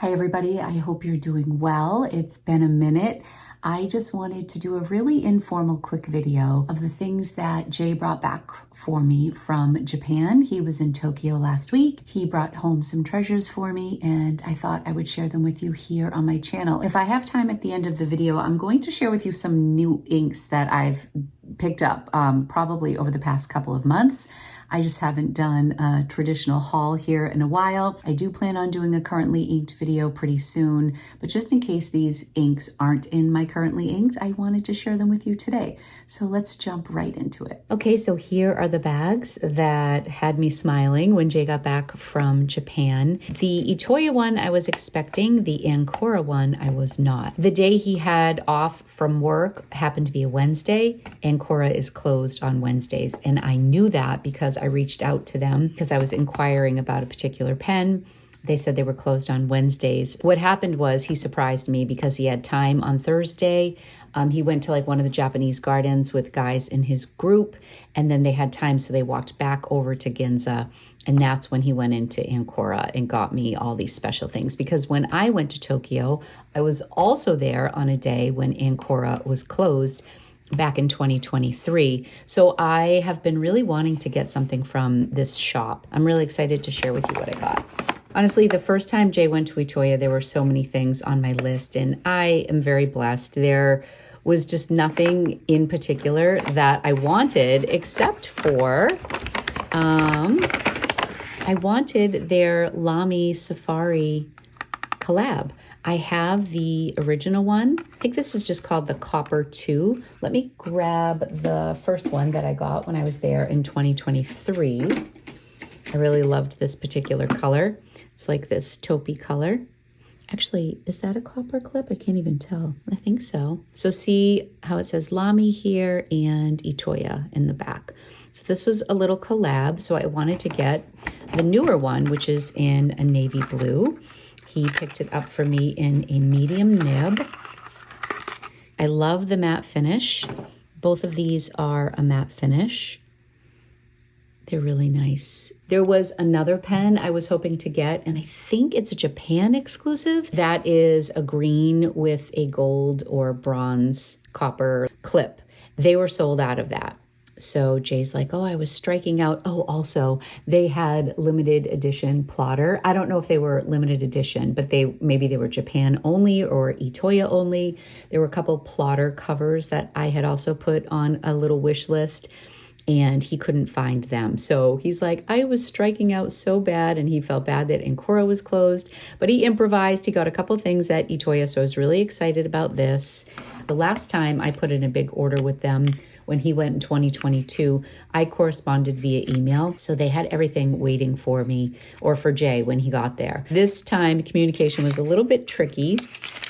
Hi everybody, I hope you're doing well. It's been a minute. I just wanted to do a really informal quick video of the things that Jay brought back for me from Japan. He was in Tokyo last week. He brought home some treasures for me and I thought I would share them with you here on my channel. If I have time at the end of the video, I'm going to share with you some new inks that I've picked up probably over the past couple of months. I just haven't done a traditional haul here in a while. I do plan on doing a currently inked video pretty soon, but just in case these inks aren't in my currently inked, I wanted to share them with you today. So let's jump right into it. Okay, so here are the bags that had me smiling when Jay got back from Japan. The Itoya one I was expecting, the Ancora one I was not. The day he had off from work happened to be a Wednesday. Ancora is closed on Wednesdays, and I knew that because I reached out to them because I was inquiring about a particular pen. They said they were closed on Wednesdays. What happened was he surprised me because he had time on Thursday. He went to like one of the Japanese gardens with guys in his group, and then they had time, so they walked back over to Ginza, and that's when he went into Ancora and got me all these special things. Because when I went to Tokyo, I was also there on a day when Ancora was closed back in 2023. So I have been really wanting to get something from this shop. I'm really excited to share with you what I got. Honestly, the first time Jay went to Itoya, there were so many things on my list, and I am very blessed. There was just nothing in particular that I wanted except for I wanted their Lamy Safari collab. I have the original one. I think this is just called the Copper 2. Let me grab the first one that I got when I was there in 2023. I really loved this particular color. It's like this taupey color. Actually, is that a copper clip? I can't even tell. I think so. So see how it says Lamy here and Itoya in the back. So this was a little collab. So I wanted to get the newer one, which is in a navy blue. He picked it up for me in a medium nib. I love the matte finish. Both of these are a matte finish. They're really nice. There was another pen I was hoping to get, and I think it's a Japan exclusive. That is a green with a gold or bronze copper clip. They were sold out of that. So Jay's like, oh, I was striking out. Oh, also, they had limited edition plotter. I don't know if they were limited edition, but maybe they were Japan only or Itoya only. There were a couple plotter covers that I had also put on a little wish list, and he couldn't find them. So he's like, I was striking out so bad, and he felt bad that Ancora was closed, but he improvised. He got a couple things at Itoya, so I was really excited about this. The last time I put in a big order with them, when he went in 2022, I corresponded via email. So they had everything waiting for me, or for Jay when he got there. This time communication was a little bit tricky,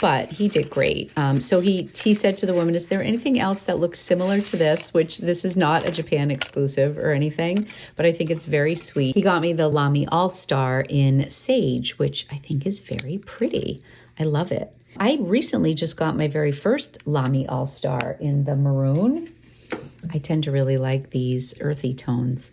but he did great. So he said to the woman, is there anything else that looks similar to this? Which this is not a Japan exclusive or anything, but I think it's very sweet. He got me the Lamy All-Star in Sage, which I think is very pretty. I love it. I recently just got my very first Lamy All-Star in the maroon. I tend to really like these earthy tones.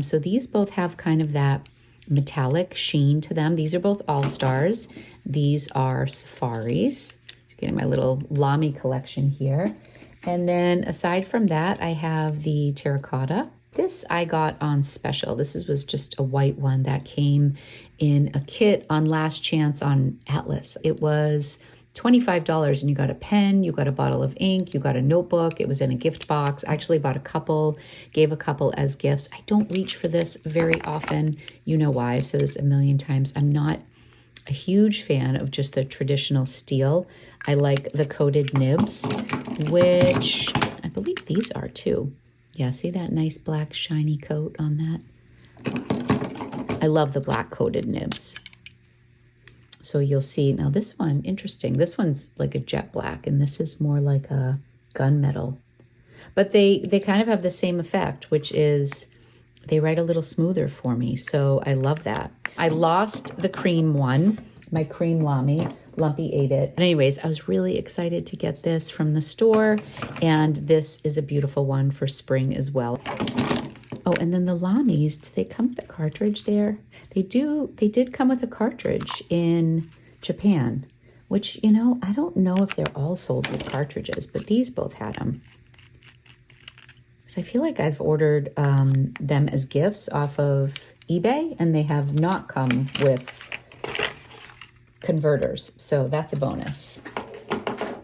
So these both have kind of that metallic sheen to them. These are both All-Stars. These are Safaris. Getting my little Lamy collection here. And then aside from that, I have the terracotta. This I got on special. This was just a white one that came in a kit on last chance on Atlas. It was $25, and you got a pen, you got a bottle of ink, you got a notebook. It was in a gift box. I actually bought a couple, gave a couple as gifts. I don't reach for this very often. You know why. I've said this a million times. I'm not a huge fan of just the traditional steel. I like the coated nibs, which I believe these are too. Yeah, see that nice black shiny coat on that? I love the black coated nibs. So you'll see, now this one, interesting. This one's like a jet black, and this is more like a gunmetal. But they kind of have the same effect, which is they write a little smoother for me. So I love that. I lost the cream one, my cream Lamy. Lumpy ate it. But anyways, I was really excited to get this from the store, and this is a beautiful one for spring as well. Oh, and then the Lamys, do they come with a cartridge there? They do. They did come with a cartridge in Japan, which, you know, I don't know if they're all sold with cartridges, but these both had them. So I feel like I've ordered them as gifts off of eBay, and they have not come with converters. So that's a bonus.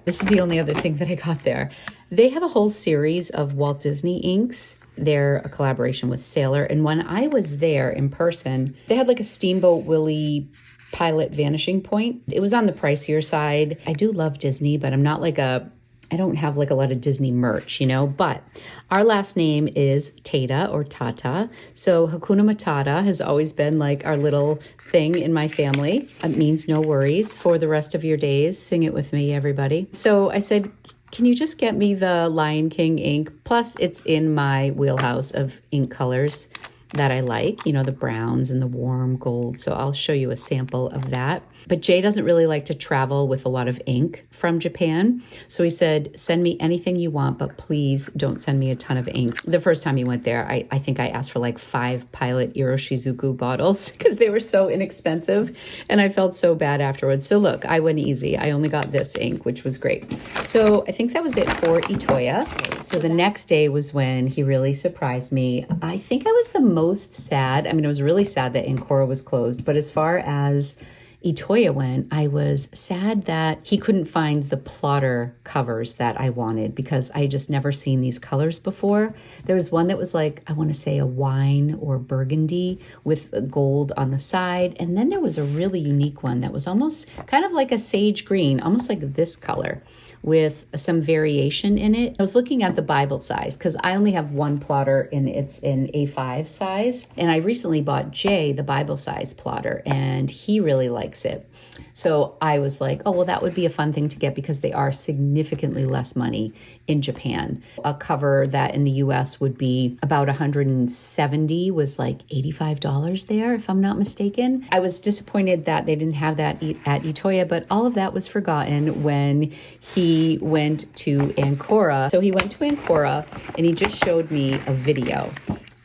This is the only other thing that I got there. They have a whole series of Walt Disney inks. They're a collaboration with Sailor. And when I was there in person, they had like a Steamboat Willie Pilot Vanishing Point. It was on the pricier side. I do love Disney, but I'm not like I don't have like a lot of Disney merch, you know, but our last name is Tata or Tata. So Hakuna Matata has always been like our little thing in my family. It means no worries for the rest of your days. Sing it with me, everybody. So I said, can you just get me the Lion King ink? Plus it's in my wheelhouse of ink colors that I like, you know, the browns and the warm gold. So I'll show you a sample of that. But Jay doesn't really like to travel with a lot of ink from Japan. So he said, send me anything you want, but please don't send me a ton of ink. The first time he went there, I think I asked for like 5 Pilot Iroshizuku bottles because they were so inexpensive and I felt so bad afterwards. So look, I went easy. I only got this ink, which was great. So I think that was it for Itoya. So the next day was when he really surprised me. I think I was the most sad. I mean, I was really sad that Ancora was closed, but as far as Itoya went, I was sad that he couldn't find the plotter covers that I wanted because I had just never seen these colors before. There was one that was like, I want to say a wine or burgundy with gold on the side. And then there was a really unique one that was almost kind of like a sage green, almost like this color, with some variation in it. I was looking at the Bible size because I only have one plotter and it's in A5 size. And I recently bought Jay the Bible size plotter and he really likes it. So I was like, oh, well, that would be a fun thing to get because they are significantly less money in Japan. A cover that in the US would be about $170 was like $85 there, if I'm not mistaken. I was disappointed that they didn't have that at Itoya, but all of that was forgotten when he went to Ancora. So he went to Ancora and he just showed me a video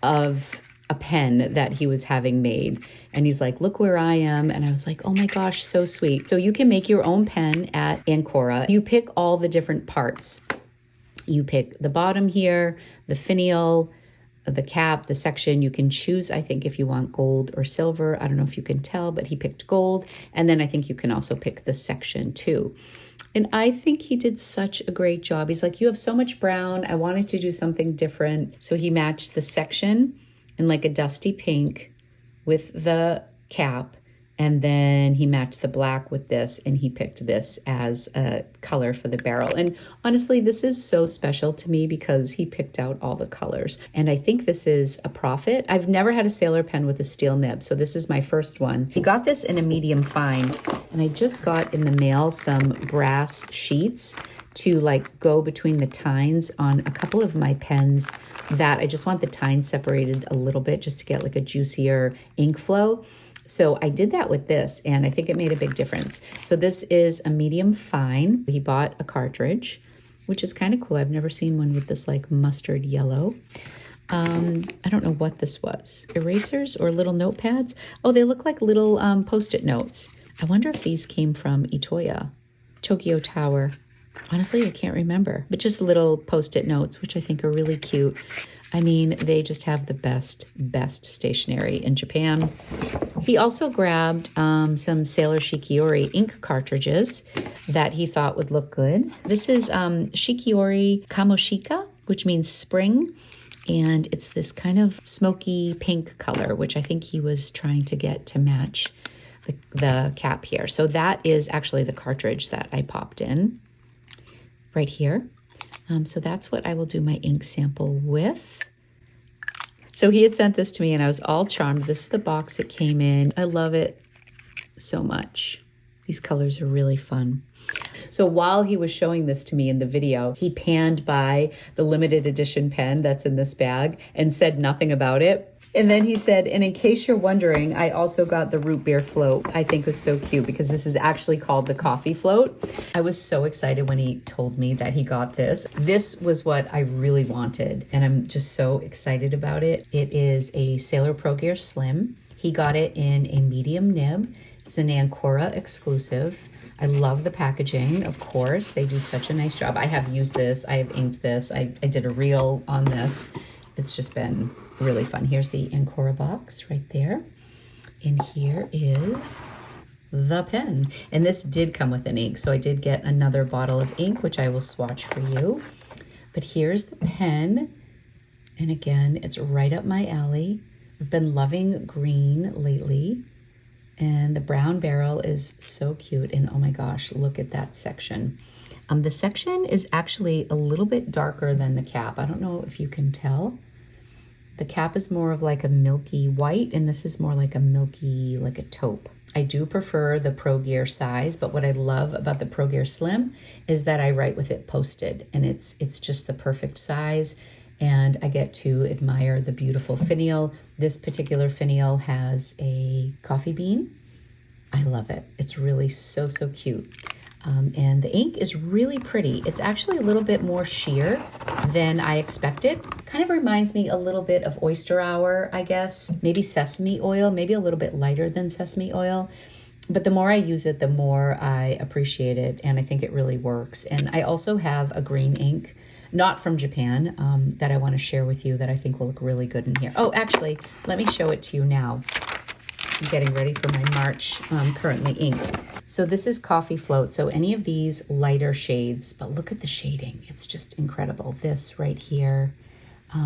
of a pen that he was having made. And he's like, look where I am. And I was like, oh my gosh, so sweet. So you can make your own pen at Ancora. You pick all the different parts. You pick the bottom here, the finial, the cap, the section. You can choose, I think, if you want gold or silver. I don't know if you can tell, but he picked gold. And then I think you can also pick the section too. And I think he did such a great job. He's like, you have so much brown. I wanted to do something different. So he matched the section in like a dusty pink with the cap. And then he matched the black with this and he picked this as a color for the barrel. And honestly, this is so special to me because he picked out all the colors. And I think this is a profit. I've never had a Sailor pen with a steel nib, so this is my first one. He got this in a medium fine, and I just got in the mail some brass sheets to like go between the tines on a couple of my pens that I just want the tines separated a little bit just to get like a juicier ink flow. So I did that with this and I think it made a big difference. So this is a medium fine. He bought a cartridge, which is kind of cool. I've never seen one with this like mustard yellow. I don't know what this was. Erasers or little notepads? Oh, they look like little Post-it notes. I wonder if these came from Itoya, Tokyo Tower. Honestly, I can't remember, but just little Post-it notes, which I think are really cute. I mean, they just have the best stationery in Japan. He also grabbed some Sailor Shikiori ink cartridges that he thought would look good. This is Shikiori Kamoshika, which means spring. And it's this kind of smoky pink color, which I think he was trying to get to match the cap here. So that is actually the cartridge that I popped in right here. So that's what I will do my ink sample with. So he had sent this to me and I was all charmed. This is the box it came in. I love it so much. These colors are really fun. So while he was showing this to me in the video, he panned by the limited edition pen that's in this bag and said nothing about it. And then he said, and in case you're wondering, I also got the root beer float. I think was so cute because this is actually called the coffee float. I was so excited when he told me that he got this. This was what I really wanted, and I'm just so excited about it. It is a Sailor Pro Gear Slim. He got it in a medium nib. It's an Ancora exclusive. I love the packaging, of course. They do such a nice job. I have used this. I have inked this. I did a reel on this. It's just been really fun. Here's the Ancora box right there. And here is the pen. And this did come with an ink, so I did get another bottle of ink, which I will swatch for you. But here's the pen. And again, it's right up my alley. I've been loving green lately. And the brown barrel is so cute. And oh my gosh, look at that section. The section is actually a little bit darker than the cap. I don't know if you can tell. The cap is more of like a milky white, and this is more like a milky, like a taupe. I do prefer the Pro Gear size, but what I love about the Pro Gear Slim is that I write with it posted, and it's just the perfect size, and I get to admire the beautiful finial. This particular finial has a coffee bean. I love it. It's really so cute. And the ink is really pretty. It's actually a little bit more sheer than I expected. Kind of reminds me a little bit of Oyster Hour, I guess. Maybe sesame oil, maybe a little bit lighter than sesame oil. But the more I use it, the more I appreciate it. And I think it really works. And I also have a green ink, not from Japan, that I want to share with you that I think will look really good in here. Oh, actually, let me show it to you now. I'm getting ready for my March, currently inked. So this is Coffee Float. So any of these lighter shades, but look at the shading. It's just incredible. This right here,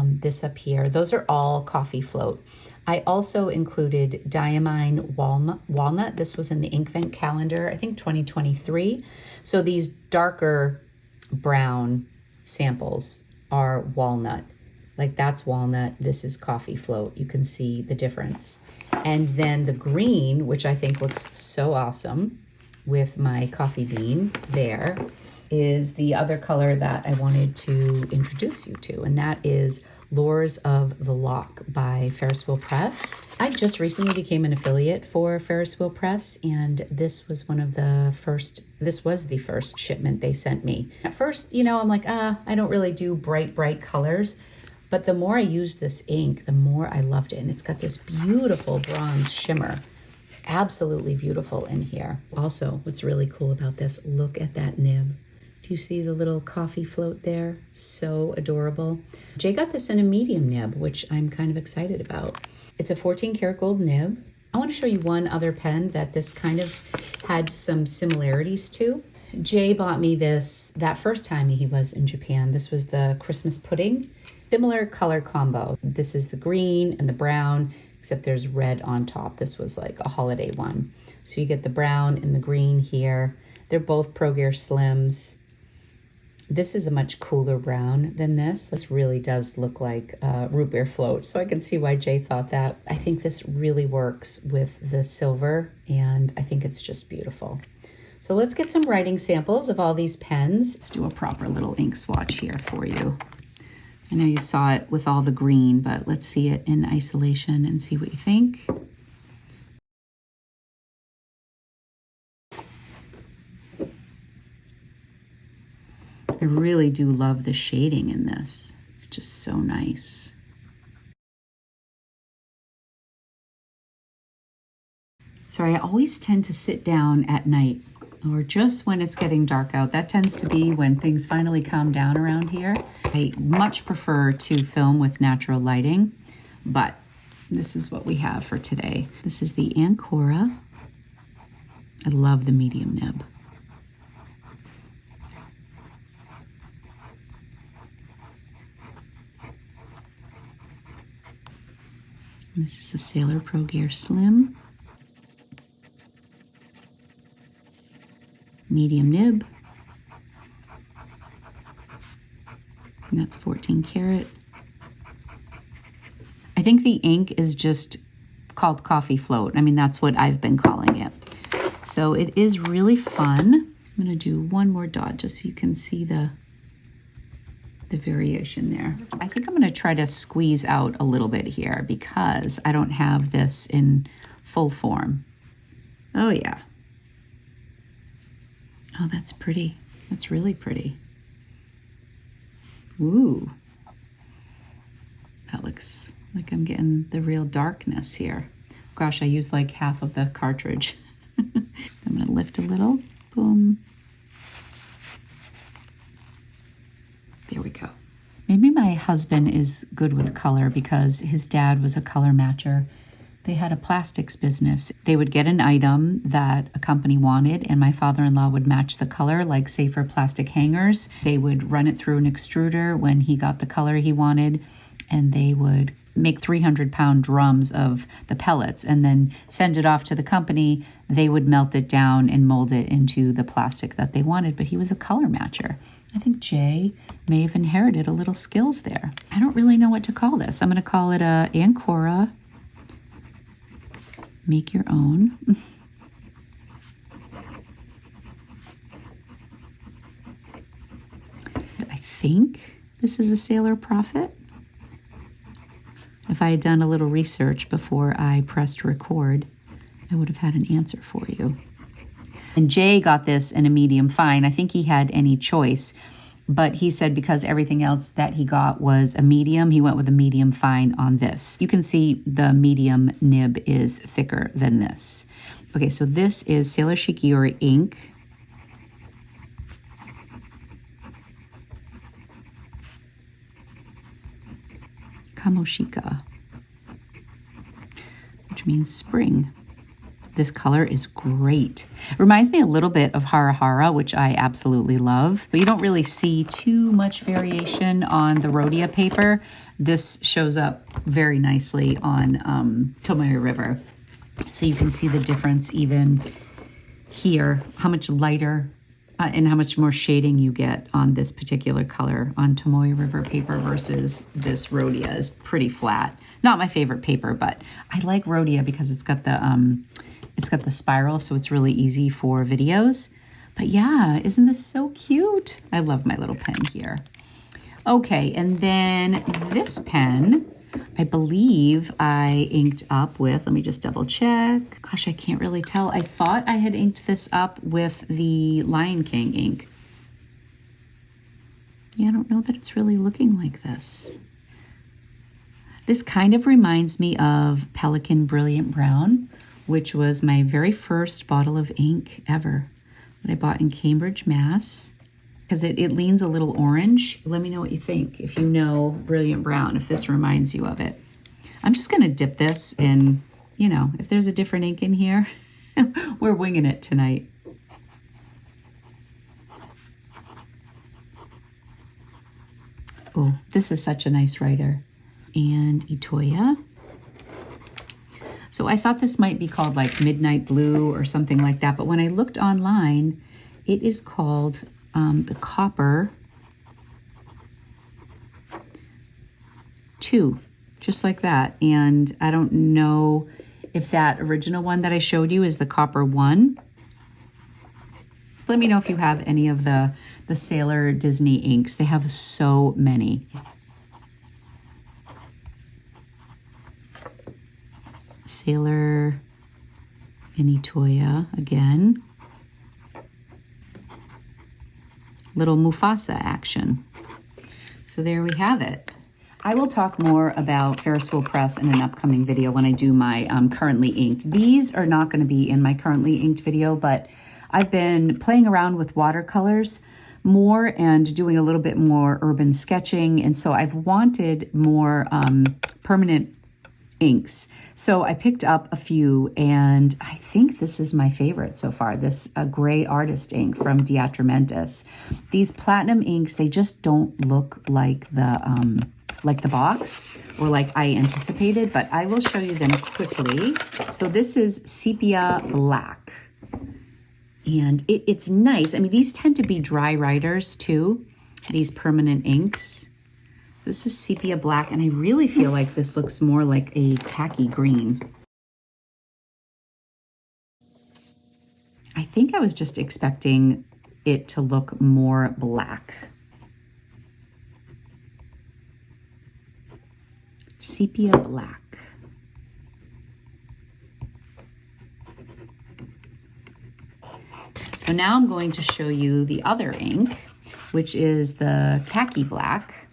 this up here, those are all Coffee Float. I also included Diamine Walnut. This was in the Inkvent calendar, I think 2023. So these darker brown samples are walnut. Like that's walnut, this is Coffee Float. You can see the difference. And then the green, which I think looks so awesome with my coffee bean there, is the other color that I wanted to introduce you to, and that is Lures of the Lock by Ferris Wheel Press. I just recently became an affiliate for Ferris Wheel Press, and this was the first shipment they sent me. At first, I'm like, I don't really do bright colors. But the more I used this ink, the more I loved it. And it's got this beautiful bronze shimmer. Absolutely beautiful in here. Also, what's really cool about this, look at that nib. Do you see the little coffee float there? So adorable. Jay got this in a medium nib, which I'm kind of excited about. It's a 14 karat gold nib. I want to show you one other pen that this kind of had some similarities to. Jay bought me this that first time he was in Japan. This was the Christmas pudding. Similar color combo. This is the green and the brown, except there's red on top. This was like a holiday one. So you get the brown and the green here. They're both Pro Gear Slims. This is a much cooler brown than this. This really does look like root beer float, so I can see why Jay thought that. I think this really works with the silver, and I think it's just beautiful. So let's get some writing samples of all these pens. Let's do a proper little ink swatch here for you. I know you saw it with all the green, but let's see it in isolation and see what you think. I really do love the shading in this. It's just so nice. Sorry, I always tend to sit down at night or just when it's getting dark out. That tends to be when things finally calm down around here. I much prefer to film with natural lighting, but this is what we have for today. This is the Ancora. I love the medium nib. This is a Sailor Pro Gear Slim. Medium nib. And that's 14 karat. I think the ink is just called Coffee Float. I mean, that's what I've been calling it. So it is really fun. I'm gonna do one more dot just so you can see the variation there. I think I'm gonna try to squeeze out a little bit here because I don't have this in full form. Oh yeah. Oh, that's pretty. That's really pretty. Ooh. That looks like I'm getting the real darkness here. Gosh, I used like half of the cartridge. I'm going to lift a little. Boom. There we go. Maybe my husband is good with color because his dad was a color matcher. They had a plastics business. They would get an item that a company wanted, and my father-in-law would match the color, like say for plastic hangers. They would run it through an extruder when he got the color he wanted, and they would make 300-pound drums of the pellets and then send it off to the company. They would melt it down and mold it into the plastic that they wanted, but he was a color matcher. I think Jay may have inherited a little skills there. I don't really know what to call this. I'm going to call it a Ancora. Make your own. I think this is a Sailor Prophet. If I had done a little research before I pressed record, I would have had an answer for you. And Jay got this in a medium fine. I think he had any choice, but he said because everything else that he got was a medium, he went with a medium fine on this. You can see the medium nib is thicker than this. Okay, so this is Sailor Shikiori ink. Kamoshika, which means spring. This color is great. It reminds me a little bit of Hara Hara, which I absolutely love, but you don't really see too much variation on the Rhodia paper. This shows up very nicely on Tomoe River. So you can see the difference even here, how much lighter and how much more shading you get on this particular color on Tomoe River paper versus this Rhodia is pretty flat. Not my favorite paper, but I like Rhodia because it's got the spiral, so it's really easy for videos. But yeah, isn't this so cute? I love my little pen here. Okay, and then this pen, I believe I inked up with, let me just double check. Gosh, I can't really tell. I thought I had inked this up with the Lion King ink. Yeah, I don't know that it's really looking like this. This kind of reminds me of Pelikan Brilliant Brown, which was my very first bottle of ink ever that I bought in Cambridge, Mass. Because it leans a little orange. Let me know what you think, if you know Brilliant Brown, if this reminds you of it. I'm just gonna dip this in, you know, if there's a different ink in here, we're winging it tonight. Oh, this is such a nice writer. And Itoya. So I thought this might be called like Midnight Blue or something like that, but when I looked online, it is called the Copper 2, just like that. And I don't know if that original one that I showed you is the Copper 1. Let me know if you have any of the Sailor Disney inks. They have so many. Sailor and Itoya again. Little Mufasa action. So there we have it. I will talk more about Ferris Wheel Press in an upcoming video when I do my currently inked. These are not going to be in my currently inked video, but I've been playing around with watercolors more and doing a little bit more urban sketching. And so I've wanted more permanent inks. So I picked up a few, and I think this is my favorite so far, this gray artist ink from Diatramentis. These platinum inks, they just don't look like the box or like I anticipated, but I will show you them quickly. So this is Sepia Black, and it's nice. I mean, these tend to be dry writers too, these permanent inks. This is Sepia Black, and I really feel like this looks more like a khaki green. I think I was just expecting it to look more black. Sepia Black. So now I'm going to show you the other ink, which is the Khaki Black.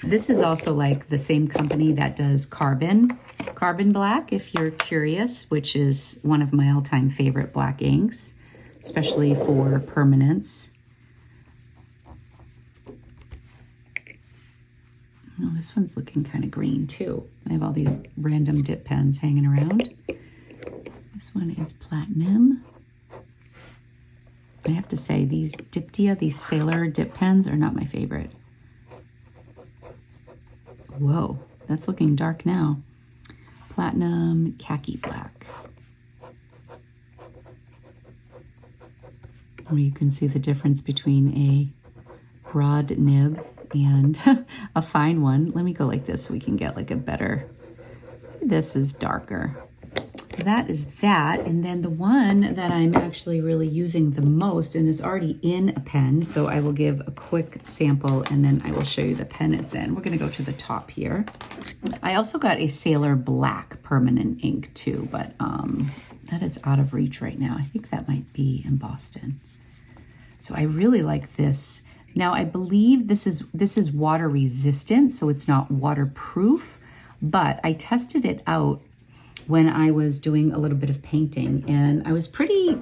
This is also like the same company that does Carbon Carbon Black, if you're curious, which is one of my all-time favorite black inks, especially for permanence. Oh, this one's looking kind of green too. I have all these random dip pens hanging around. This one is Platinum. I have to say, these Diptyque, these Sailor dip pens are not my favorite. Whoa, that's looking dark now. Platinum, Khaki Black. Where you can see the difference between a broad nib and a fine one. Let me go like this so we can get like a better, this is darker. That is that. And then the one that I'm actually really using the most and is already in a pen, so I will give a quick sample and then I will show you the pen it's in. We're gonna go to the top here. I also got a Sailor Black permanent ink too, but that is out of reach right now. I think that might be in Boston. So I really like this. Now I believe this is water resistant, so it's not waterproof, but I tested it out when I was doing a little bit of painting, and I was pretty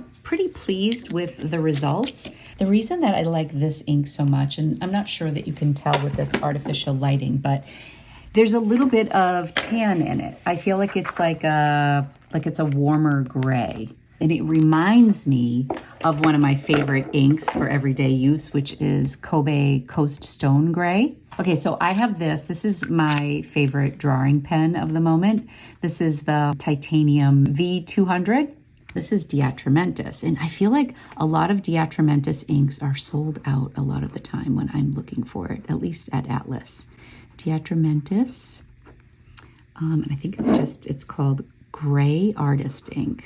pleased with the results. The reason that I like this ink so much, and I'm not sure that you can tell with this artificial lighting, but there's a little bit of tan in it. I feel like it's like it's a warmer gray. And it reminds me of one of my favorite inks for everyday use, which is Kobe Coast Stone Gray. Okay, so I have this. This is my favorite drawing pen of the moment. This is the Titanium V200. This is Diatramentus. And I feel like a lot of Diatramentus inks are sold out a lot of the time when I'm looking for it, at least at Atlas. Diatramentus. And I think it's called Gray Artist Ink.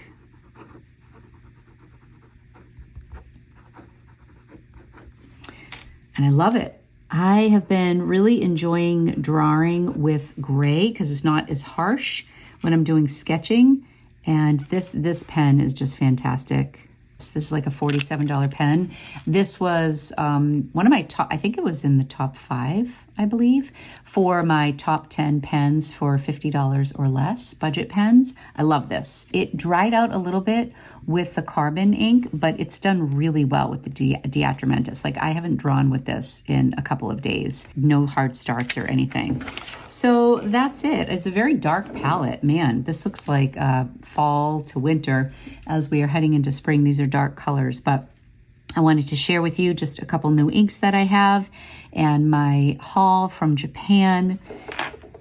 And I love it. I have been really enjoying drawing with gray because it's not as harsh when I'm doing sketching. And this pen is just fantastic. This is like a $47 pen. This was one of my top, I think it was in the top 5, I believe, for my top 10 pens for $50 or less, budget pens. I love this. It dried out a little bit with the carbon ink, but it's done really well with the Diatramentus. Like I haven't drawn with this in a couple of days. No hard starts or anything. So that's it. It's a very dark palette. Man, this looks like fall to winter as we are heading into spring. These are dark colors, but I wanted to share with you just a couple new inks that I have and my haul from Japan.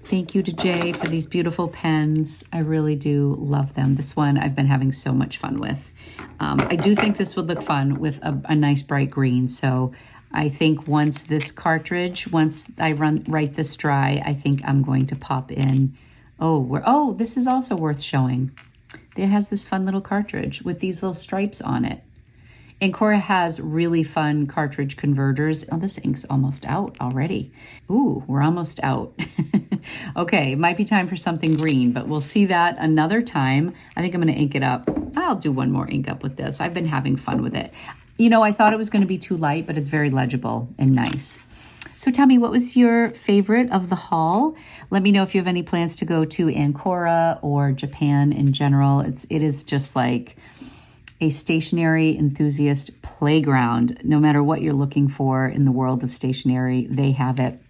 Thank you to Jay for these beautiful pens. I really do love them. This one I've been having so much fun with. I do think this would look fun with a nice bright green. So I think once I write this dry, I think I'm going to pop in. Oh, this is also worth showing. It has this fun little cartridge with these little stripes on it. Ancora has really fun cartridge converters. Oh, this ink's almost out already. Ooh, we're almost out. Okay, it might be time for something green, but we'll see that another time. I think I'm going to ink it up. I'll do one more ink up with this. I've been having fun with it. You know, I thought it was going to be too light, but it's very legible and nice. So tell me, what was your favorite of the haul? Let me know if you have any plans to go to Ancora or Japan in general. It is just like a stationery enthusiast playground. No matter what you're looking for in the world of stationery, they have it.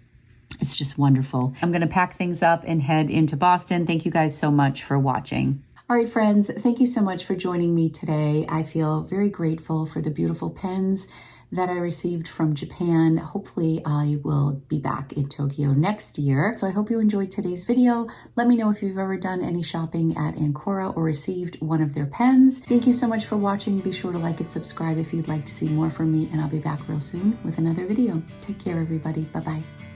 It's just wonderful. I'm going to pack things up and head into Boston. Thank you guys so much for watching. All right, friends, thank you so much for joining me today. I feel very grateful for the beautiful pens that I received from Japan. Hopefully I will be back in Tokyo next year. So I hope you enjoyed today's video. Let me know if you've ever done any shopping at Ancora or received one of their pens. Thank you so much for watching. Be sure to like and subscribe if you'd like to see more from me, and I'll be back real soon with another video. Take care, everybody. Bye-bye.